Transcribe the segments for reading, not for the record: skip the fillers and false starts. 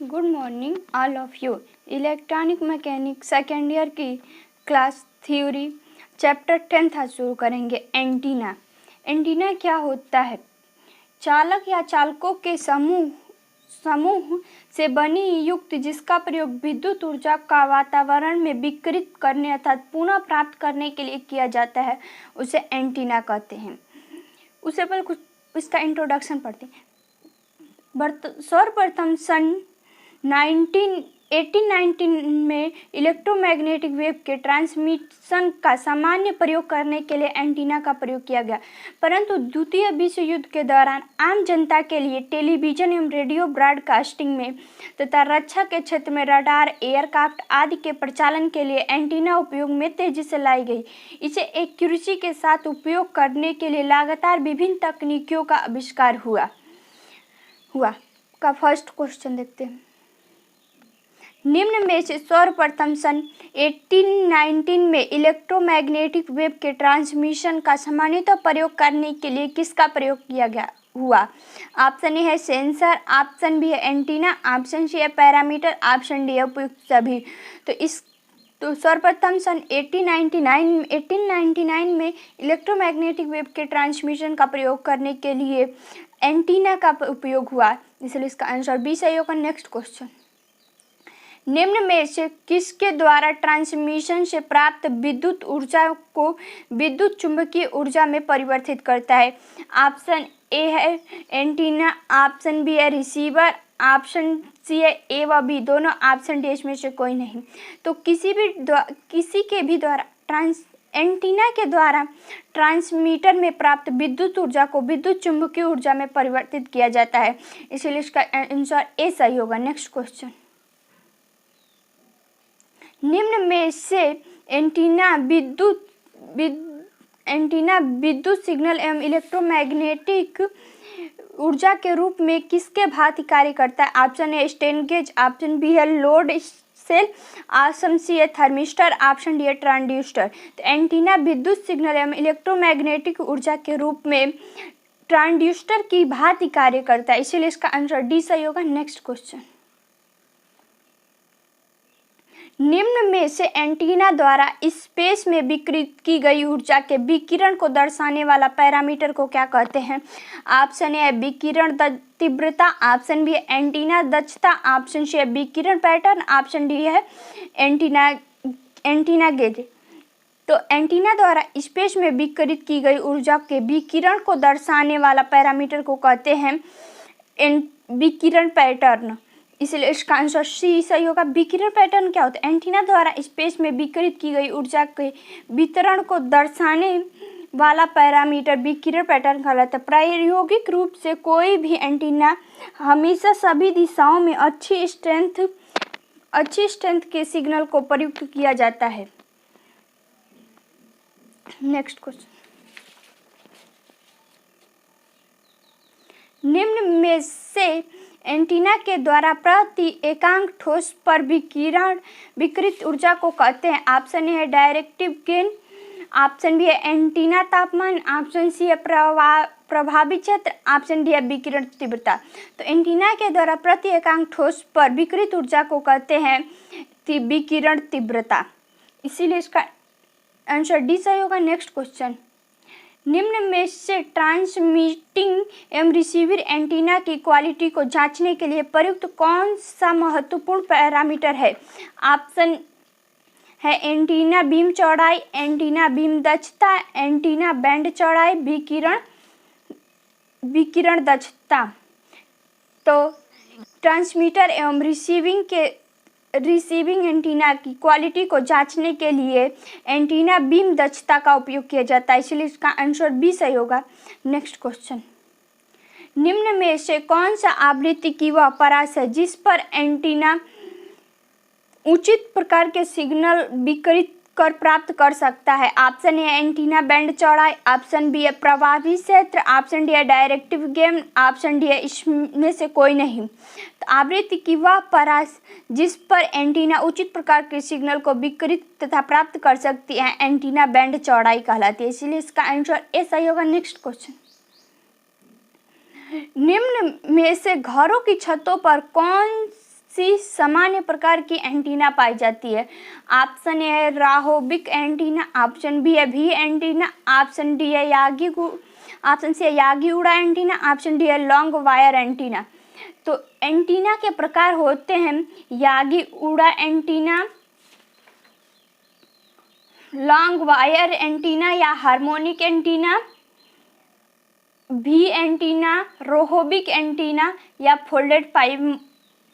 Good morning all of you. Electronic mechanic second year की class theory chapter 10 आज शुरू करेंगे। एंटीना। एंटीना क्या होता है? चालक या चालकों के समूह से बनी युक्त जिसका प्रयोग विद्युत ऊर्जा का वातावरण में विकिरित करने अर्थात पुनः प्राप्त करने के लिए किया जाता है, उसे एंटीना कहते हैं। उससे पहले कुछ इसका इंट्रोडक्शन पढ़ते हैं। सर्वप्रथम सन 1819 में इलेक्ट्रोमैग्नेटिक वेव के ट्रांसमिशन का सामान्य प्रयोग करने के लिए एंटीना का प्रयोग किया गया, परंतु द्वितीय विश्व युद्ध के दौरान आम जनता के लिए टेलीविजन एवं रेडियो ब्रॉडकास्टिंग में तथा रक्षा के क्षेत्र में रडार, एयरक्राफ्ट आदि के प्रचालन के लिए एंटीना उपयोग में तेजी से लाई गई। इसे एक्यूरेसी के साथ उपयोग करने के लिए लगातार विभिन्न तकनीकों का आविष्कार हुआ का फर्स्ट क्वेश्चन देखते हैं। निम्न में से सर्वप्रथम सन 1819 में इलेक्ट्रोमैग्नेटिक वेव के ट्रांसमिशन का सामान्यतः प्रयोग करने के लिए किसका प्रयोग किया गया हुआ? ऑप्शन ए है सेंसर, ऑप्शन बी है एंटीना, ऑप्शन सी है पैरामीटर, ऑप्शन डी है उपयुक्त सभी। तो सर्वप्रथम सन 1899 में इलेक्ट्रोमैग्नेटिक वेव के ट्रांसमिशन का प्रयोग करने के लिए एंटीना का उपयोग हुआ, इसलिए इसका आंसर बी सही होगा। Next question. निम्न में से किसके द्वारा ट्रांसमिशन से प्राप्त विद्युत ऊर्जा को विद्युत चुंबकीय ऊर्जा में परिवर्तित करता है? ऑप्शन ए है एंटीना, ऑप्शन बी है रिसीवर, ऑप्शन सी है ए व बी दोनों, ऑप्शन डी इसमें से कोई नहीं। तो किसी के भी द्वारा एंटीना के द्वारा ट्रांसमीटर में प्राप्त विद्युत ऊर्जा को विद्युत चुंबकीय ऊर्जा में परिवर्तित किया जाता है, इसलिए इसका आंसर ए सही होगा। Next question. निम्न में से एंटीना विद्युत सिग्नल एवं इलेक्ट्रोमैग्नेटिक ऊर्जा के रूप में किसके भांति कार्य करता है? Option A strain gauge, option B है लोड सेल, ऑप्शन सी है थर्मिस्टर, ऑप्शन डी है ट्रांसड्यूसर। तो एंटीना विद्युत सिग्नल एवं इलेक्ट्रोमैग्नेटिक ऊर्जा के रूप में ट्रांसड्यूसर की भांति कार्य करता है, इसीलिए इसका आंसर डी सही होगा। Next question. निम्न में से एंटीना द्वारा स्पेस में विकिरित की गई ऊर्जा के विकिरण को दर्शाने वाला पैरामीटर को क्या कहते हैं? ऑप्शन ए है विकिरण तीव्रता, ऑप्शन बी है एंटीना दक्षता, ऑप्शन सी है विकिरण पैटर्न, ऑप्शन डी है एंटीना गेज। तो एंटीना द्वारा स्पेस में विकिरित की गई ऊर्जा के विकिरण को दर्शाने वाला पैरामीटर को कहते हैं विकिरण पैटर्न, इसलिए इसका आंसर सी सही होगा। विकिरण पैटर्न क्या होता है? एंटीना द्वारा स्पेस में विकिरित की गई ऊर्जा के वितरण को दर्शाने वाला पैरामीटर विकिरण पैटर्न कहलाता है। प्रायोगिक रूप से कोई भी एंटीना हमेशा सभी दिशाओं में अच्छी स्ट्रेंथ के सिग्नल को प्रयुक्त किया जाता है। Next question. निम्न में से एंटीना के द्वारा प्रति एकांक ठोस पर विकिरित ऊर्जा को कहते हैं? ऑप्शन ए है डायरेक्टिव गेन, ऑप्शन बी है एंटीना तापमान, ऑप्शन सी है प्रभावी क्षेत्र, ऑप्शन डी है विकिरण तीव्रता। तो एंटीना के द्वारा प्रति एकांक ठोस पर विकिरित ऊर्जा को कहते हैं विकिरण तीव्रता, इसीलिए इसका आंसर डी सही होगा। Next question. निम्न में से ट्रांसमिटिंग एवं रिसीवर एंटीना की क्वालिटी को जांचने के लिए प्रयुक्त कौन सा महत्वपूर्ण पैरामीटर है? ऑप्शन है एंटीना बीम चौड़ाई, एंटीना बीम दक्षता, एंटीना बैंड चौड़ाई, विकिरण दक्षता। तो ट्रांसमीटर एवं रिसीविंग एंटीना की क्वालिटी को जांचने के लिए एंटीना बीम दक्षता का उपयोग किया जाता है, इसलिए इसका आंसर बी सही होगा। Next question. निम्न में से कौन सा आवृत्ति की वह परास है जिस पर एंटीना उचित प्रकार के सिग्नल विकिरित कर प्राप्त कर सकता है? ऑप्शन ए एंटीना बैंड चौड़ाई, ऑप्शन बी है प्रभावी क्षेत्र, ऑप्शन डी है डायरेक्टिव गेन, ऑप्शन डी है इसमें से कोई नहीं। तो आवृत्ति की वह परास जिस पर एंटीना उचित प्रकार के सिग्नल को विकिरित तथा प्राप्त कर सकती है एंटीना बैंड चौड़ाई कहलाती है, इसीलिए इसका आंसर ए सही होगा। Next question. निम्न में से घरों की छतों पर कौन सी सामान्य प्रकार की एंटीना पाई जाती है? ऑप्शन ए है राहोबिक एंटीना, ऑप्शन बी है भी एंटीना, ऑप्शन डी है ऑप्शन सी है यागी उड़ा एंटीना, ऑप्शन डी है लॉन्ग वायर एंटीना। तो एंटीना के प्रकार होते हैं यागी उड़ा एंटीना, लॉन्ग वायर एंटीना या हार्मोनिक एंटीना, भी एंटीना, रोहोबिक एंटीना या फोल्डेड पाइप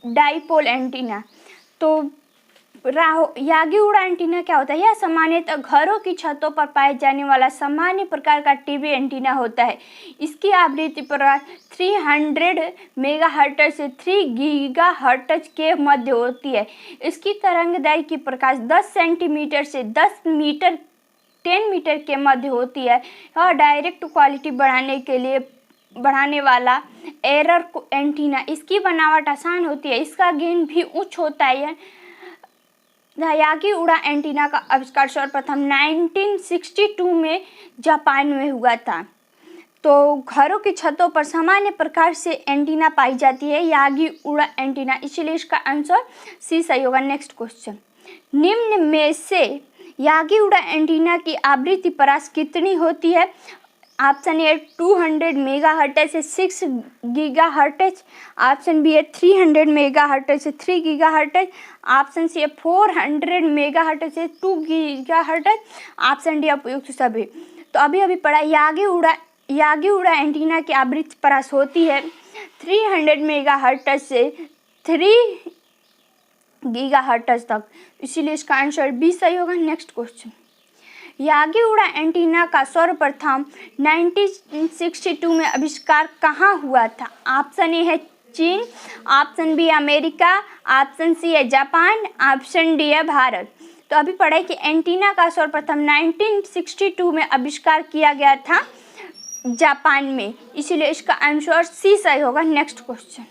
डाइपोल एंटीना। तो यागी उड़ा एंटीना क्या होता है? यह सामान्यतः घरों की छतों पर पाए जाने वाला सामान्य प्रकार का टीवी एंटीना होता है। इसकी आवृत्ति पर 300 मेगाहर्ट्ज से 3 गीगाहर्ट्ज के मध्य होती है। इसकी तरंगदैर्घ्य की प्रकाश 10 सेंटीमीटर से 10 मीटर के मध्य होती है और डायरेक्ट क्वालिटी बढ़ाने वाला एरर एंटीना। इसकी बनावट आसान होती है, इसका गेन भी उच्च होता है। यागी उड़ा एंटीना का आविष्कार सर्वप्रथम 1962 में जापान में हुआ था। तो घरों की छतों पर सामान्य प्रकार से एंटीना पाई जाती है यागी उड़ा एंटीना, इसलिए इसका आंसर सी सही होगा। नेक्स्ट क्वेश्चन, निम्न में से यागी उड़ा एंटीना की आवृत्ति परास कितनी होती है? ऑप्शन ए 200 मेगाहर्ट्ज से 6 गीगाहर्ट्ज, ऑप्शन बी है 300 मेगाहर्ट्ज से 3 गीगाहर्ट्ज, ऑप्शन सी है 400 मेगाहर्ट्ज से 2 गीगाहर्ट्ज, ऑप्शन डी उपयुक्त सभी। तो अभी पढ़ा यागी उड़ा एंटीना की आवृत्ति परास होती है 300 मेगाहर्ट्ज से 3 गीगाहर्ट्ज तक, इसीलिए इसका आंसर बी सही होगा। नेक्स्ट क्वेश्चन, यागी उड़ा एंटीना का सर्वप्रथम 1962 में आविष्कार कहाँ हुआ था? ऑप्शन ए है चीन, option B America, option C है जापान, ऑप्शन डी है भारत। तो अभी पढ़े कि एंटीना का सर्वप्रथम 1962 में आविष्कार किया गया था जापान में, इसीलिए इसका आंसर सी सही होगा। नेक्स्ट क्वेश्चन,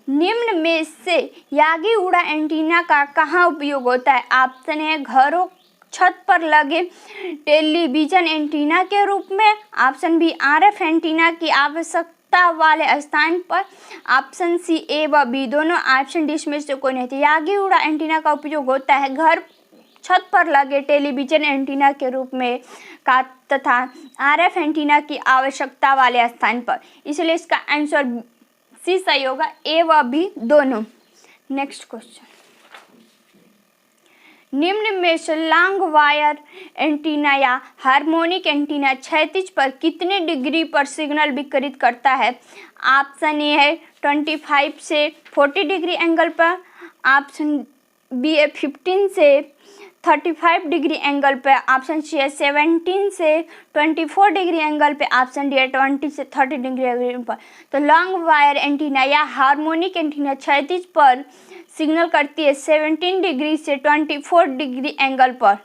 निम्न में से यागी उड़ा एंटीना का कहाँ उपयोग होता है? ऑप्शन है घरों छत पर लगे टेलीविजन एंटीना के रूप में, ऑप्शन बी आरएफ एंटीना की आवश्यकता वाले स्थान पर, ऑप्शन सी ए व बी दोनों, ऑप्शन डी में से कोई नहीं थे। यागी उड़ा एंटीना का उपयोग होता है घर छत पर लगे टेलीविजन एंटीना के रूप में का तथा आरएफ एंटीना की आवश्यकता वाले स्थान पर, इसलिए इसका आंसर सी सही होगा, ए व बी दोनों। नेक्स्ट क्वेश्चन, निम्न में से लॉन्ग वायर एंटीना या हार्मोनिक एंटीना क्षैतिज पर कितने डिग्री पर सिग्नल विकिरित करता है? ऑप्शन ए है 25 से 40 डिग्री एंगल पर, ऑप्शन बी है 15 से 35 डिग्री एंगल पे, ऑप्शन सी है 17 से 24 डिग्री एंगल पे, ऑप्शन डी है 20 से 30 डिग्री एंगल पर। तो लॉन्ग वायर एंटीना या हार्मोनिक एंटीना क्षैतिज पर सिग्नल करती है 17 डिग्री से 24 डिग्री एंगल पर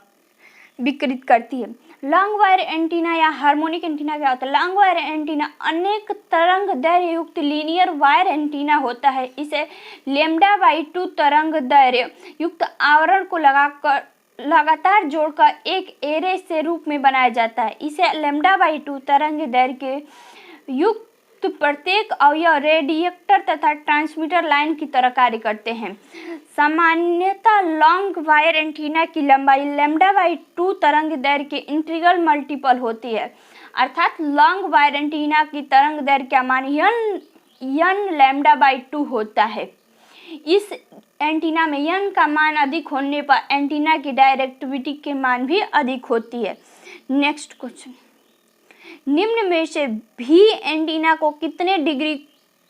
विकिरित करती है। लॉन्ग वायर एंटीना या हार्मोनिक एंटीना क्या होता है? लॉन्ग वायर एंटीना अनेक तरंग दैर्घ्य युक्त लीनियर वायर एंटीना होता है। इसे λ/2 तरंग दैर्घ्य युक्त आवरण को लगातार जोड़कर एक एरे से रूप में बनाया जाता है। इसे λ/2 तरंग दैर्घ्य युक्त प्रत्येक अवयव रेडिएटर तथा ट्रांसमीटर लाइन की तरह कार्य करते हैं। सामान्यतः लॉन्ग वायर एंटीना की लंबाई λ/2 तरंग दैर्घ्य के इंटीग्रल मल्टीपल होती है, अर्थात लॉन्ग वायर एंटीना की तरंग दैर्घ्य का मान n λ/2 होता है। इस एंटीना में n का मान अधिक होने पर एंटीना की डायरेक्टिविटी के मान भी अधिक होती है। नेक्स्ट क्वेश्चन, निम्न में से भी एंटीना को कितने डिग्री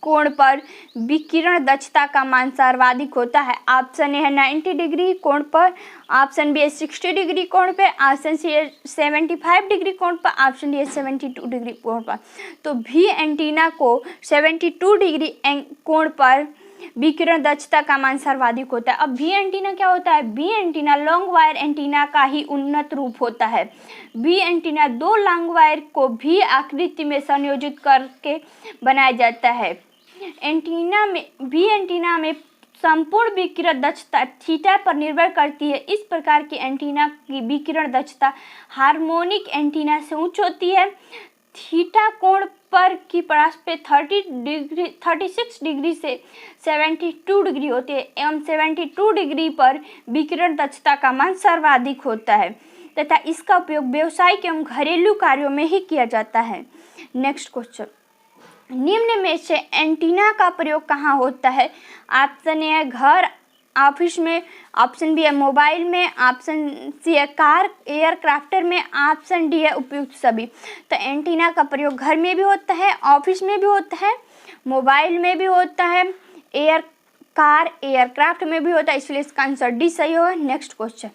कोण पर विकिरण दक्षता का मान सर्वाधिक होता है? ऑप्शन ए है 90 डिग्री कोण पर, ऑप्शन बी है 60 डिग्री कोण पर, ऑप्शन सी है 75 डिग्री कोण पर, ऑप्शन डी है 72 डिग्री कोण पर। तो भी एंटीना को 72 डिग्री कोण पर विकिरण दक्षता का मान सर्वाधिक होता है। अब भी एंटीना क्या होता है? भी एंटीना लॉन्ग वायर एंटीना का ही उन्नत रूप होता है। भी एंटीना दो लॉन्ग वायर को भी आकृति में संयोजित करके बनाया जाता है। भी एंटीना में संपूर्ण विकिरण दक्षता थीटा पर निर्भर करती है। इस प्रकार की एंटीना की विकिरण दक्षता हार्मोनिक एंटीना से उच्च होती है। थीटा कोण पर की परास पे 36 डिग्री से 72 डिग्री होती है एवं 72 डिग्री पर विकिरण दक्षता का मान सर्वाधिक होता है तथा इसका उपयोग व्यावसायिक एवं घरेलू कार्यों में ही किया जाता है। नेक्स्ट क्वेश्चन, निम्न में से एंटीना का प्रयोग कहाँ होता है? ऑप्शन ए है घर ऑफिस में, ऑप्शन बी है मोबाइल में, ऑप्शन सी है कार एयरक्राफ्टर में, ऑप्शन डी है उपयुक्त सभी। तो एंटीना का प्रयोग घर में भी होता है, ऑफिस में भी होता है, मोबाइल में भी होता है, कार एयरक्राफ्ट में भी होता है, इसलिए इसका आंसर डी सही होगा। नेक्स्ट क्वेश्चन,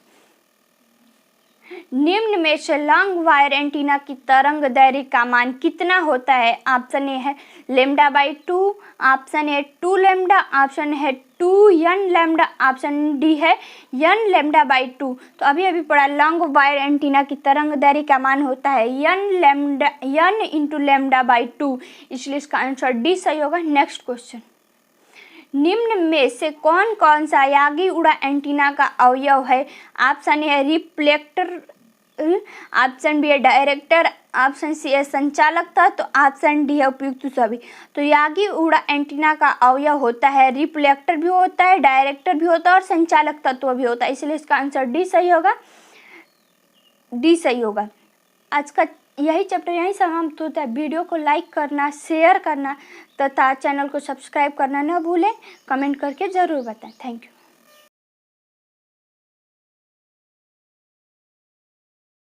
निम्न में से लॉन्ग वायर एंटीना की तरंग दैर्ध्य का मान कितना होता है? ऑप्शन ए है λ/2, ऑप्शन ए 2 लैम्डा, ऑप्शन है 2 n लैम्डा, ऑप्शन डी है n λ/2। तो अभी पढ़ा लॉन्ग वायर एंटीना की तरंग दैर्ध्य का मान होता है n इंटू λ/2, इसलिए इसका आंसर डी सही होगा। नेक्स्ट क्वेश्चन, निम्न में से कौन कौन सा यागी उड़ा एंटीना का अवयव है? ऑप्शन ए है रिफ्लेक्टर, ऑप्शन बी है डायरेक्टर, ऑप्शन सी है संचालक तत्व, ऑप्शन डी है उपयुक्त सभी। तो यागी उड़ा एंटीना का अवयव होता है रिफ्लेक्टर भी होता है, डायरेक्टर भी होता है और संचालक तत्व भी होता है, इसलिए इसका आंसर डी सही होगा। डी सही होगा। आज का यही चैप्टर यहीं समाप्त होता है। वीडियो को लाइक करना, शेयर करना तथा चैनल को सब्सक्राइब करना न भूलें। कमेंट करके ज़रूर बताएं। Thank you.